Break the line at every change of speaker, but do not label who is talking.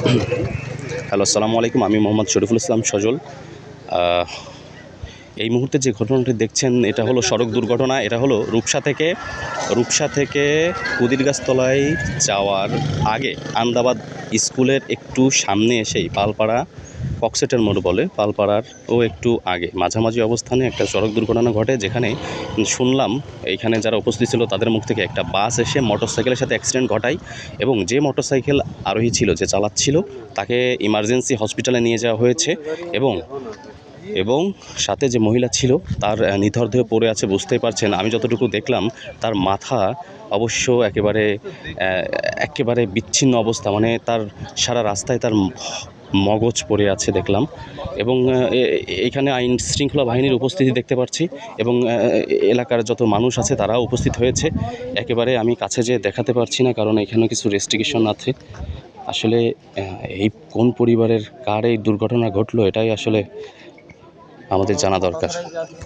Hello, আসসালামু আলাইকুম। আমি মোহাম্মদ শরীফুল ইসলাম সজল। এই মুহূর্তে যে ঘটনাটি দেখছেন এটা হলো সড়ক দুর্ঘটনা। এটা হলো রূপসা থেকে কুদিরগাছতলায় যাওয়ার আগে আন্দাবাদ স্কুলের একটু সামনে এসেই পালপাড়া ককসেটের মোড় বলে, পালপাড়ার একটু আগে মাঝামাঝি অবস্থানে একটা সড়ক দুর্ঘটনা ঘটে, যেখানে শুনলাম এইখানে যারা উপস্থিত ছিল তাদের মুখ থেকে একটা বাস এসে মোটরসাইকেলের সাথে অ্যাক্সিডেন্ট ঘটায় এবং যে মোটরসাইকেল আরোহী ছিল, যে চালাচ্ছিল, তাকে ইমার্জেন্সি হসপিটালে নিয়ে যাওয়া হয়েছে এবং এবং সাথে যে মহিলা ছিল তার নিথর পড়ে আছে। বুঝতেই পারছেন, আমি যতটুকু দেখলাম তার মাথা অবশ্য একেবারে বিচ্ছিন্ন অবস্থা, মানে তার সারা রাস্তায় তার মগজ পড়ে আছে দেখলাম। এবং এইখানে আইন শৃঙ্খলা বাহিনীর উপস্থিতি দেখতে পাচ্ছি এবং এলাকার যত মানুষ আছে তারাও উপস্থিত হয়েছে। একেবারে আমি কাছে যেয়ে দেখাতে পারছি না, কারণ এখানে কিছু রেস্ট্রিকশন আছে। আসলে এই কোন পরিবারের কার এই দুর্ঘটনা ঘটলো, এটাই আসলে আমাদের জানা দরকার।